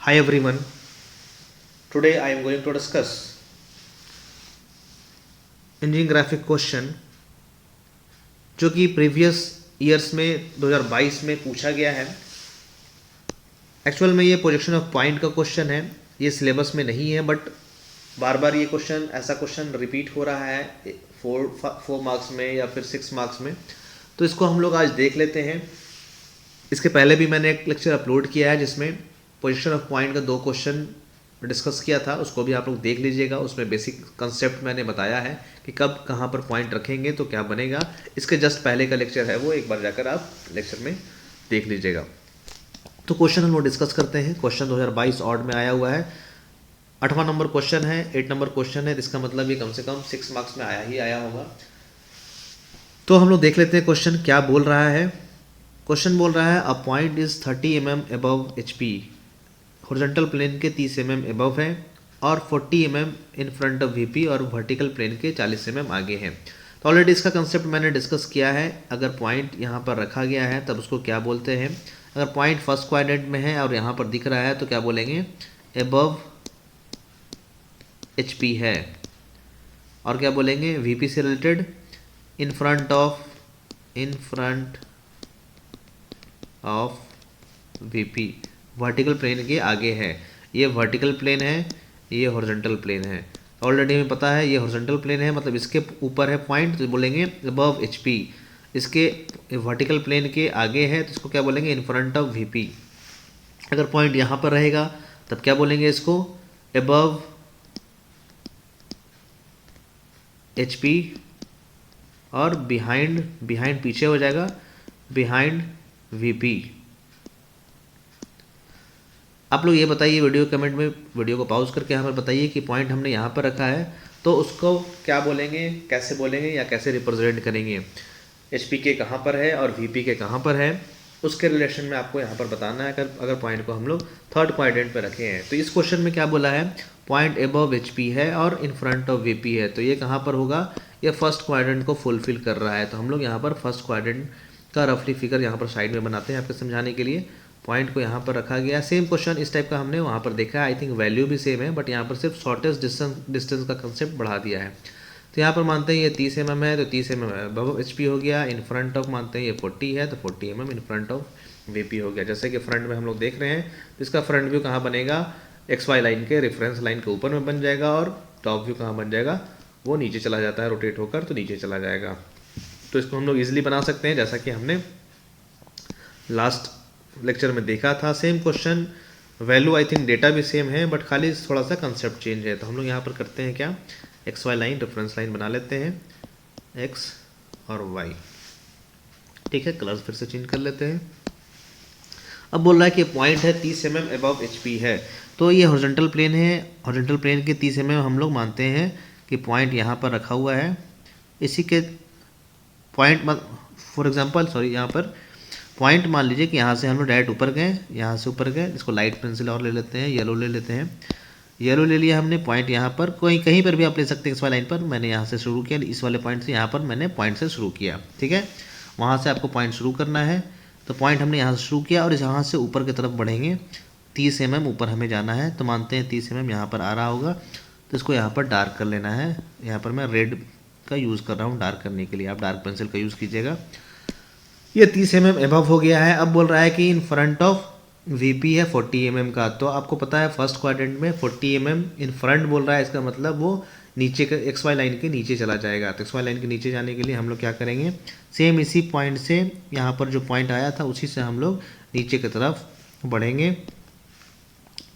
Hi everyone. Today I am going to discuss engineering graphic question जो कि previous years में 2022 में पूछा गया है। एक्चुअल में ये प्रोजेक्शन ऑफ पॉइंट का क्वेश्चन है, ये सिलेबस में नहीं है, बट बार बार ये क्वेश्चन ऐसा क्वेश्चन रिपीट हो रहा है 4 मार्क्स में या फिर 6 मार्क्स में, तो इसको हम लोग आज देख लेते हैं। इसके पहले भी मैंने एक लेक्चर अपलोड किया है जिसमें पोजीशन ऑफ पॉइंट का 2 क्वेश्चन डिस्कस किया था, उसको भी आप लोग देख लीजिएगा। उसमें बेसिक कंसेप्ट मैंने बताया है कि कब कहाँ पर पॉइंट रखेंगे तो क्या बनेगा। इसके जस्ट पहले का लेक्चर है वो, एक बार जाकर आप लेक्चर में देख लीजिएगा। तो क्वेश्चन हम लोग डिस्कस करते हैं। क्वेश्चन 2022 ऑड में आया हुआ है, 8वां नंबर क्वेश्चन है, 8 नंबर क्वेश्चन है, इसका मतलब ये कम से कम 6 मार्क्स में आया होगा। तो हम लोग देख लेते हैं क्वेश्चन क्या बोल रहा है। क्वेश्चन बोल रहा है a point is 30 mm above HP, horizontal plane के 30 mm अबव है और 40 mm in front of VP और वर्टिकल प्लेन के 40 mm आगे हैं। तो ऑलरेडी इसका कंसेप्ट मैंने डिस्कस किया है। अगर पॉइंट यहाँ पर रखा गया है तब उसको क्या बोलते हैं। अगर पॉइंट फर्स्ट क्वाड्रेंट में है और यहाँ पर दिख रहा है तो क्या बोलेंगे, अबव HP है। और क्या बोलेंगे, VP से related in front of VP, vertical plane के आगे है। ये वर्टिकल प्लेन है, ये हॉरिजॉन्टल प्लेन है। ऑलरेडी हमें पता है ये हॉरिजॉन्टल प्लेन है, मतलब इसके ऊपर है पॉइंट, तो बोलेंगे अबव HP। इसके वर्टिकल प्लेन के आगे है तो इसको क्या बोलेंगे, इन फ्रंट ऑफ VP। अगर पॉइंट यहाँ पर रहेगा तब क्या बोलेंगे इसको, अबव HP और बिहाइंड पीछे हो जाएगा, बिहाइंड VP। आप लोग ये बताइए वीडियो कमेंट में, वीडियो को पॉज करके यहाँ पर बताइए कि पॉइंट हमने यहाँ पर रखा है तो उसको क्या बोलेंगे, कैसे बोलेंगे या कैसे रिप्रेजेंट करेंगे। HP के कहाँ पर है और VP के कहाँ पर है, उसके रिलेशन में आपको यहाँ पर बताना है। अगर पॉइंट को हम लोग थर्ड क्वाड्रेंट पर रखे हैं तो इस क्वेश्चन में क्या बोला है, पॉइंट अबव HP है और इन फ्रंट ऑफ VP है, तो ये कहाँ पर होगा, ये फर्स्ट क्वाड्रेंट को फुलफिल कर रहा है। तो हम लोग यहाँ पर फर्स्ट क्वाड्रेंट का रफली फिगर यहाँ पर साइड में बनाते हैं आपके समझाने के लिए। पॉइंट को यहाँ पर रखा गया, सेम क्वेश्चन इस टाइप का हमने वहाँ पर देखा है। आई थिंक वैल्यू भी सेम है, बट यहाँ पर सिर्फ शॉर्टेस्ट डिस्टेंस का कंसेप्ट बढ़ा दिया है। तो यहाँ पर मानते हैं ये 30 mm है तो 30 mm अबव HP हो गया। इन फ्रंट ऑफ मानते हैं ये 40 है तो 40 mm in front of VP हो गया। जैसे कि फ्रंट में हम लोग देख रहे हैं तो इसका फ्रंट व्यू कहाँ बनेगा, XY लाइन के रेफरेंस लाइन के ऊपर में बन जाएगा, और टॉप व्यू कहाँ बन जाएगा, वो नीचे चला जाता है, रोटेट होकर तो नीचे चला जाएगा। तो इसको हम लोग ईजिली बना सकते हैं जैसा कि हमने लास्ट लेक्चर में देखा था। Same question, value I think data भी सेम है, बट खाली थोड़ा सा कंसेप्ट चेंज है। तो हम लोग यहाँ पर करते हैं क्या, XY लाइन रेफरेंस लाइन बना लेते हैं, X और Y। ठीक है, कलर्स फिर से चेंज कर लेते हैं। अब बोल रहा है कि पॉइंट है 30 mm अबव HP है, तो ये हॉरिजॉन्टल प्लेन है। हॉरिजॉन्टल प्लेन के 30 mm हम लोग मानते हैं कि पॉइंट यहाँ पर रखा हुआ है। इसी के पॉइंट फॉर एग्जांपल यहाँ पर पॉइंट मान लीजिए कि यहाँ से हम लोग डायरेक्ट ऊपर गए, यहाँ से ऊपर गए। इसको लाइट पेंसिल और ले लेते हैं, येलो ले लेते हैं। येलो ले लिया हमने पॉइंट यहाँ पर, कोई कहीं पर भी आप ले सकते हैं इस वाले लाइन पर। मैंने यहाँ से शुरू किया, इस वाले पॉइंट से, यहाँ पर मैंने पॉइंट से शुरू किया। ठीक है, वहाँ से आपको पॉइंट शुरू करना है। तो पॉइंट हमने यहाँ से शुरू किया और यहाँ से ऊपर की तरफ बढ़ेंगे, 30 mm ऊपर हमें जाना है। तो मानते हैं 30 mm यहाँ पर आ रहा होगा, तो इसको यहाँ पर डार्क कर लेना है। यहाँ पर मैं रेड का यूज़ कर रहा हूँ डार्क करने के लिए, आप डार्क पेंसिल का यूज़ कीजिएगा। ये 30 mm अबव हो गया है। अब बोल रहा है कि इन फ्रंट ऑफ VP है 40 mm का। तो आपको पता है फर्स्ट क्वाड्रेंट में 40 mm इन फ्रंट बोल रहा है, इसका मतलब वो नीचे के XY लाइन के नीचे चला जाएगा। तो XY लाइन के नीचे जाने के लिए हम लोग क्या करेंगे, सेम इसी पॉइंट से, यहाँ पर जो पॉइंट आया था उसी से हम लोग नीचे की तरफ बढ़ेंगे,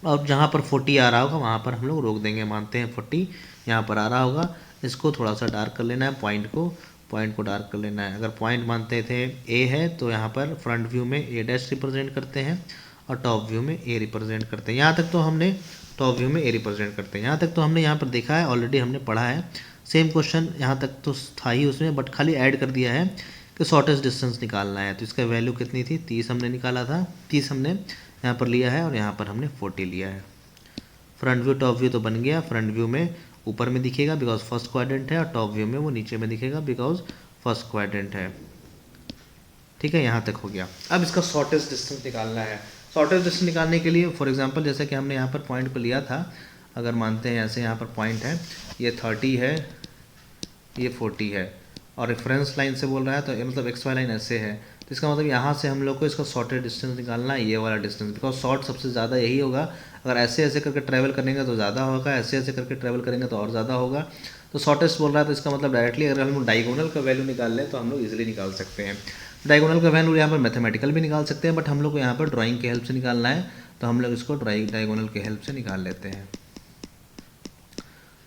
और जहाँ पर 40 आ रहा होगा वहाँ पर हम लोग रोक देंगे। मानते हैं 40 यहाँ पर आ रहा होगा, इसको थोड़ा सा डार्क कर लेना है, पॉइंट को डार्क कर लेना है। अगर पॉइंट मानते थे A है तो यहाँ पर फ्रंट व्यू में A' रिप्रेजेंट करते हैं और टॉप व्यू में A रिप्रेजेंट करते हैं। यहाँ तक तो हमने टॉप व्यू में A रिप्रेजेंट करते हैं, यहाँ तक तो हमने यहाँ पर देखा है, ऑलरेडी हमने पढ़ा है। सेम क्वेश्चन यहाँ तक तो था ही उसमें, बट खाली ऐड कर दिया है कि शॉर्टेस्ट डिस्टेंस निकालना है। तो इसका वैल्यू कितनी थी, 30 हमने निकाला था, 30 हमने यहाँ पर लिया है और यहाँ पर हमने 40 लिया है। फ्रंट व्यू टॉप व्यू तो बन गया। फ्रंट व्यू में ऊपर में दिखेगा बिकॉज फर्स्ट क्वाड्रेंट है, और टॉप व्यू में वो नीचे में दिखेगा बिकॉज फर्स्ट क्वाड्रेंट है। ठीक है, यहाँ तक हो गया। अब इसका शॉर्टेस्ट डिस्टेंस निकालना है। शॉर्टेस्ट डिस्टेंस निकालने के लिए फॉर एग्जांपल जैसे कि हमने यहाँ पर पॉइंट को लिया था, अगर मानते हैं ऐसे यहाँ पर पॉइंट है, ये 30 है, ये 40 है, और रेफरेंस लाइन से बोल रहा है तो ये मतलब एक्स वाई लाइन ऐसे है, तो इसका मतलब यहाँ से हम लोग को इसका शॉर्टेस्ट डिस्टेंस निकालना है, ये वाला डिस्टेंस, बिकॉज शॉर्ट सबसे ज़्यादा यही होगा। अगर ऐसे ऐसे करके ट्रैवल करेंगे तो ज़्यादा होगा, ऐसे ऐसे करके ट्रैवल करेंगे तो और ज़्यादा होगा। तो शॉर्टेस्ट बोल रहा है तो इसका मतलब डायरेक्टली अगर हम लोग डायगोनल का वैल्यू निकाल लें तो हम लोग इजीली निकाल सकते हैं। डायगोनल का वैल्यू यहाँ पर मैथमेटिकल भी निकाल सकते हैं, बट हम लोग को यहाँ पर ड्राइंग के हेल्प से निकालना है, तो हम लोग इसको डायगोनल के हेल्प से निकाल लेते हैं,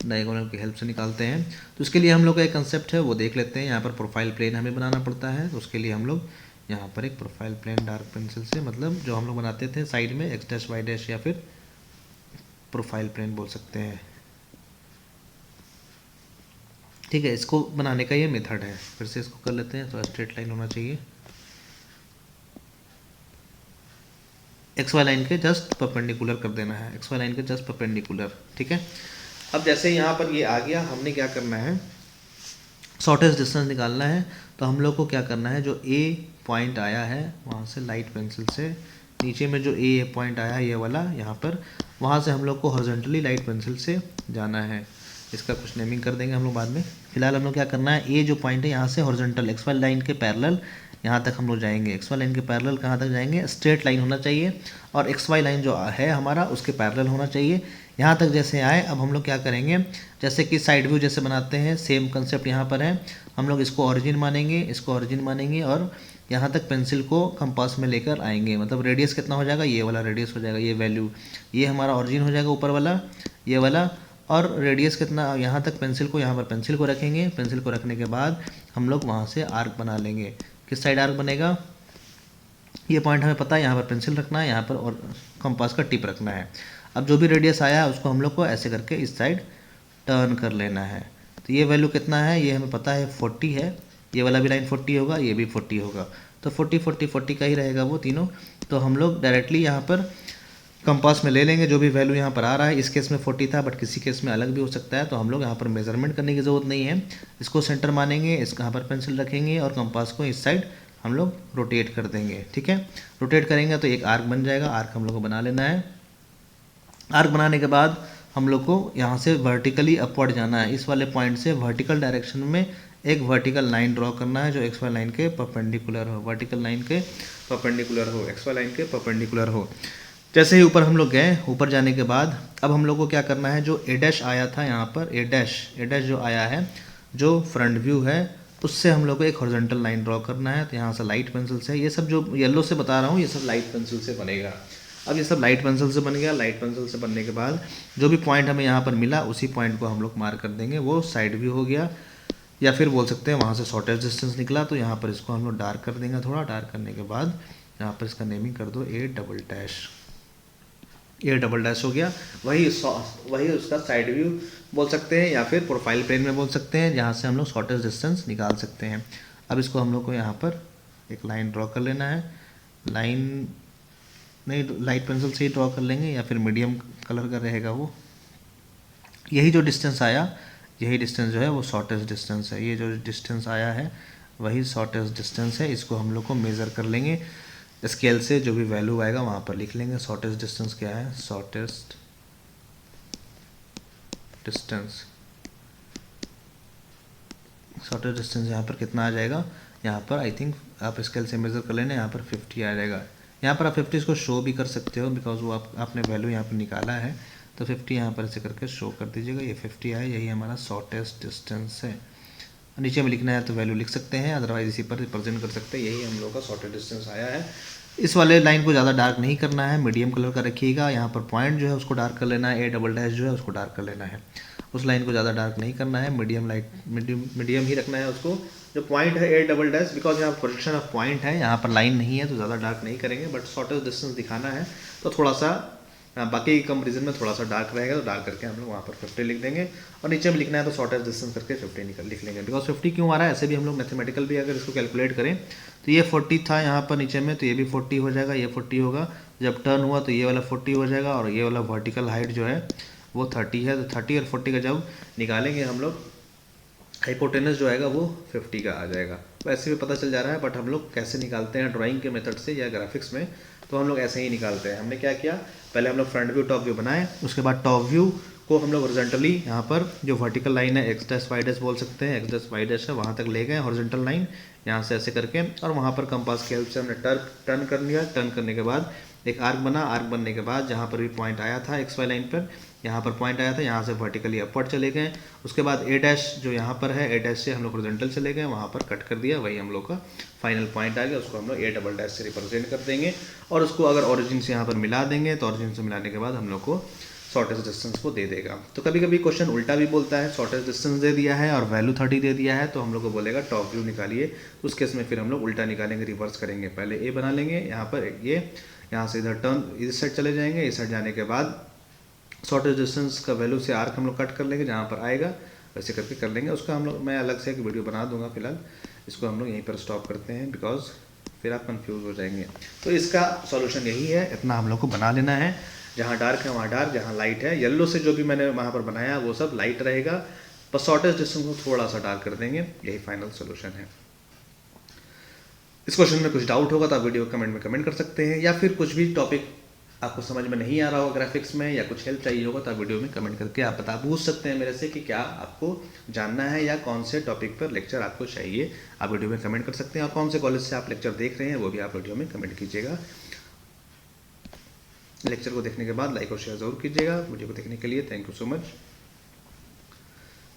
डायगोनल की हेल्प से निकालते हैं। तो उसके लिए हम लोग का एक कंसेप्ट है वो देख लेते हैं। यहाँ पर प्रोफाइल प्लेन हमें बनाना पड़ता है, तो उसके लिए हम लोग यहाँ पर एक प्रोफाइल प्लेन डार्क पेंसिल से, मतलब जो हम लोग बनाते थे साइड में एक्स डैश वाई डैश, या फिर प्रोफाइल प्लेन बोल सकते हैं, ठीक है। इसको बनाने का ये मेथड है। फिर से इसको कर लेते हैं, तो स्ट्रेट लाइन होना चाहिए, एक्स वाई लाइन के जस्ट परपेंडिकुलर कर देना है, एक्स वाई लाइन के जस्ट परपेंडिकुलर, ठीक है। अब जैसे यहाँ पर ये आ गया, हमने क्या करना है, शॉर्टेस्ट डिस्टेंस निकालना है। तो हम लोग को क्या करना है, जो ए पॉइंट आया है वहाँ से लाइट पेंसिल से नीचे में जो ए पॉइंट आया है ये वाला यहाँ पर, वहाँ से हम लोग को हॉरिजॉन्टली लाइट पेंसिल से जाना है। इसका कुछ नेमिंग कर देंगे हम लोग बाद में। फिलहाल हम लोग क्या करना है, ए जो पॉइंट है यहाँ से हॉरिजॉन्टल एक्स वाई लाइन के पैरेलल यहाँ तक हम लोग जाएंगे। एक्स वाई लाइन के पैरेलल कहाँ तक जाएंगे, स्ट्रेट लाइन होना चाहिए, और एक्स वाई लाइन जो है हमारा उसके पैरेलल होना चाहिए। यहाँ तक जैसे आए, अब हम लोग क्या करेंगे, जैसे कि साइड व्यू जैसे बनाते हैं, सेम कंसेप्ट यहाँ पर है। हम लोग इसको ओरिजिन मानेंगे, इसको ओरिजिन मानेंगे, और यहाँ तक पेंसिल को कंपास में लेकर आएंगे। मतलब रेडियस कितना हो जाएगा, ये वाला रेडियस हो जाएगा, ये वैल्यू, ये हमारा ओरिजिन हो जाएगा ऊपर वाला, ये वाला। और रेडियस कितना, यहाँ तक पेंसिल को, यहाँ पर पेंसिल को रखेंगे। पेंसिल को रखने के बाद हम लोग वहाँ से आर्क बना लेंगे। किस साइड आर्क बनेगा, ये पॉइंट हमें पता है, यहाँ पर पेंसिल रखना है, यहाँ पर और कंपास का टिप रखना है। अब जो भी रेडियस आया है उसको हम लोग को ऐसे करके इस साइड टर्न कर लेना है। तो ये वैल्यू कितना है, ये हमें पता है 40 है, ये वाला भी लाइन 40 होगा, ये भी 40 होगा, तो 40 40 40 का ही रहेगा वो तीनों। तो हम लोग डायरेक्टली यहाँ पर कंपास में ले लेंगे जो भी वैल्यू यहाँ पर आ रहा है। इस केस में 40 था, बट किसी केस में अलग भी हो सकता है, तो हम लोग यहाँ पर मेजरमेंट करने की ज़रूरत नहीं है। इसको सेंटर मानेंगे, इसका यहाँ पर पेंसिल रखेंगे, और कंपास को इस साइड हम लोग रोटेट कर देंगे, ठीक है। रोटेट करेंगे तो एक आर्क बन जाएगा, आर्क हम लोग को बना लेना है। आर्क बनाने के बाद हम लोग को यहाँ से वर्टिकली अपवर्ड जाना है, इस वाले पॉइंट से वर्टिकल डायरेक्शन में एक वर्टिकल लाइन ड्रॉ करना है जो एक्स वाई लाइन के परपेंडिकुलर हो, वर्टिकल लाइन के परपेंडिकुलर हो, एक्स वाई लाइन के परपेंडिकुलर हो। जैसे ही ऊपर हम लोग गए, ऊपर जाने के बाद अब हम लोग को क्या करना है, जो ए डैश आया था यहाँ पर, ए डैश जो आया है, जो फ्रंट व्यू है, उससे हम लोग को एक हॉरिजॉन्टल लाइन ड्रॉ करना है। तो यहाँ से लाइट पेंसिल से, ये सब जो येलो से बता रहा हूँ ये सब लाइट पेंसिल से बनेगा। अब ये सब लाइट पेंसिल से बन गया। लाइट पेंसिल से बनने के बाद जो भी पॉइंट हमें यहाँ पर मिला उसी पॉइंट को हम लोग मार्क कर देंगे, वो साइड व्यू हो गया, या फिर बोल सकते हैं वहाँ से शॉर्टेस्ट डिस्टेंस निकला। तो यहाँ पर इसको हम लोग डार्क कर देंगे, थोड़ा डार्क करने के बाद यहाँ पर इसका नेमिंग कर दो ए डबल डैश हो गया। वही उसका साइड व्यू बोल सकते हैं, या फिर प्रोफाइल प्लेन में बोल सकते हैं, जहाँ से हम लोग शॉर्टेस्ट डिस्टेंस निकाल सकते हैं। अब इसको हम लोग को यहाँ पर एक लाइन ड्रॉ कर लेना है। लाइन नहीं, लाइट पेंसिल से ही ड्रॉ कर लेंगे, या फिर मीडियम कलर का रहेगा वो। यही जो डिस्टेंस आया, यही डिस्टेंस जो है वो शॉर्टेस्ट डिस्टेंस है। ये जो डिस्टेंस आया है वही शॉर्टेस्ट डिस्टेंस है। इसको हम लोग को मेज़र कर लेंगे स्केल से, जो भी वैल्यू आएगा वहाँ पर लिख लेंगे। शॉर्टेस्ट डिस्टेंस क्या है, शॉर्टेस्ट डिस्टेंस यहाँ पर कितना आ जाएगा, यहाँ पर आई थिंक आप स्केल से मेज़र कर लेना, यहाँ पर 50 आ जाएगा। यहाँ पर आप 50 को शो भी कर सकते हो, बिकॉज वो आपने वैल्यू यहाँ पर निकाला है, तो 50 यहाँ पर ऐसे करके शो कर दीजिएगा। ये 50 आए, यही हमारा शॉर्टेस्ट डिस्टेंस है। नीचे में लिखना है तो वैल्यू लिख सकते हैं, अदरवाइज इसी पर रिप्रेजेंट कर सकते हैं। यही हम लोग का शॉर्टेस्ट डिस्टेंस आया है। इस वाले लाइन को ज़्यादा डार्क नहीं करना है, मीडियम कलर का रखिएगा। यहाँ पर पॉइंट जो है उसको डार्क कर लेना है, ए डबल डैश जो है उसको डार्क कर लेना है। उस लाइन को ज़्यादा डार्क नहीं करना है, मीडियम ही रखना है उसको। जो पॉइंट है ए डबल डैश, बिकॉज यहाँ प्रोजेक्शन ऑफ पॉइंट है, यहाँ पर लाइन नहीं है, तो ज़्यादा डार्क नहीं करेंगे। बट शॉर्टेस्ट डिस्टेंस दिखाना है तो थोड़ा सा बाकी कंपेरिजन में थोड़ा सा डार्क रहेगा, तो डार्क करके हम लोग वहाँ पर 50 लिख देंगे। और नीचे में लिखना है तो शॉर्टेस्ट डिस्टेंस करके 50 लिख लेंगे। बिकॉज 50 क्यों आ रहा है, ऐसे भी हम लोग मैथमेटिकल भी अगर इसको कैलकुलेट करें तो ये 40 था यहाँ पर नीचे में, तो ये भी 40 हो जाएगा, ये 40 होगा। जब टर्न हुआ तो ये वाला 40 हो जाएगा, और ये वाला वर्टिकल हाइट जो है वो 30 है। तो 30 और 40 का जब निकालेंगे हम लोग, हाइपोटेनस जो आएगा वो 50 का आ जाएगा। वैसे भी पता चल जा रहा है, बट हम लोग कैसे निकालते हैं ड्राइंग के मेथड से या ग्राफिक्स में, तो हम लोग ऐसे ही निकालते हैं। हमने क्या किया, पहले हम लोग फ्रंट व्यू टॉप व्यू बनाए, उसके बाद टॉप व्यू को हम लोग हॉरिजॉन्टली यहाँ पर जो वर्टिकल लाइन है एक्स डैश वाई डैश बोल सकते हैं, एक्स डैश वाई डैश है, वहाँ तक ले गए हॉरिजॉन्टल लाइन यहाँ से ऐसे करके, और वहाँ पर कंपास की हेल्प से हमने टर्न कर लिया। टर्न करने के बाद एक आर्क बना, आर्क बनने के बाद जहाँ पर भी पॉइंट आया था एक्स वाई लाइन पर, यहाँ पर पॉइंट आया था, यहाँ से वर्टिकली अपवर्ड चले गए। उसके बाद ए डैश जो यहाँ पर है, ए डैश से हम लोग हॉरिजॉन्टल चले गए, वहाँ पर कट कर दिया, वही हम लोग का फाइनल पॉइंट आ गया। उसको हम लोग ए डबल डैश से रिप्रेजेंट कर देंगे, और उसको अगर ओरिजिन से यहाँ पर मिला देंगे तो ओरिजिन से मिलाने के बाद हम लोग को शॉर्टेस्ट डिस्टेंस को दे देगा। तो कभी कभी क्वेश्चन उल्टा भी बोलता है, शॉर्टेस्ट डिस्टेंस दे दिया है और वैल्यू 30 दे दिया है, तो हम लोग को बोलेगा टॉप व्यू निकालिए। उस केस में फिर हम लोग उल्टा निकालेंगे, रिवर्स करेंगे। पहले ए बना लेंगे यहाँ पर, ये यहाँ से इधर टर्न इस साइड चले जाएंगे, इस साइड जाने के बाद शॉर्टेस्ट डिस्टेंस का वैल्यू से आर्क हम लोग कट कर लेंगे, जहाँ पर आएगा वैसे करके कर लेंगे। उसका हम लोग मैं अलग से एक वीडियो बना दूंगा, फिलहाल इसको हम लोग यहीं पर स्टॉप करते हैं, बिकॉज फिर आप कंफ्यूज हो जाएंगे। तो इसका सॉल्यूशन यही है, इतना हम लोग को बना लेना है। जहाँ डार्क है वहाँ डार्क, जहाँ लाइट है, येलो से जो भी मैंने वहाँ पर बनाया वो सब लाइट रहेगा, बस शॉर्टेस्ट डिस्टेंस को थोड़ा सा डार्क कर देंगे। यही फाइनल सोल्यूशन है। इस क्वेश्चन में कुछ डाउट होगा तो आप वीडियो कमेंट में कमेंट कर सकते हैं, या फिर कुछ भी टॉपिक आपको समझ में नहीं आ रहा होगा ग्राफिक्स में, या कुछ हेल्प चाहिए होगा तो आप वीडियो में कमेंट करके आप पूछ सकते हैं मेरे से कि क्या आपको जानना है या कौन से टॉपिक पर लेक्चर आपको चाहिए। आप वीडियो में कमेंट कर सकते हैं, और कौन से कॉलेज से आप लेक्चर देख रहे हैं वो भी आप वीडियो में कमेंट कीजिएगा। लेक्चर को देखने के बाद लाइक और शेयर जरूर कीजिएगा। वीडियो को देखने के लिए थैंक यू सो मच।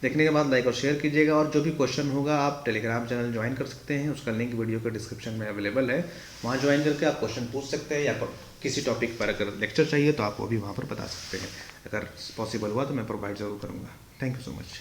देखने के बाद लाइक और शेयर कीजिएगा, और जो भी क्वेश्चन होगा आप टेलीग्राम चैनल ज्वाइन कर सकते हैं, उसका लिंक वीडियो के डिस्क्रिप्शन में अवेलेबल है। वहाँ ज्वाइन करके आप क्वेश्चन पूछ सकते हैं, या किसी टॉपिक पर अगर लेक्चर चाहिए तो आप वो भी वहाँ पर बता सकते हैं। अगर पॉसिबल हुआ तो मैं प्रोवाइड ज़रूर करूँगा। Thank you so much.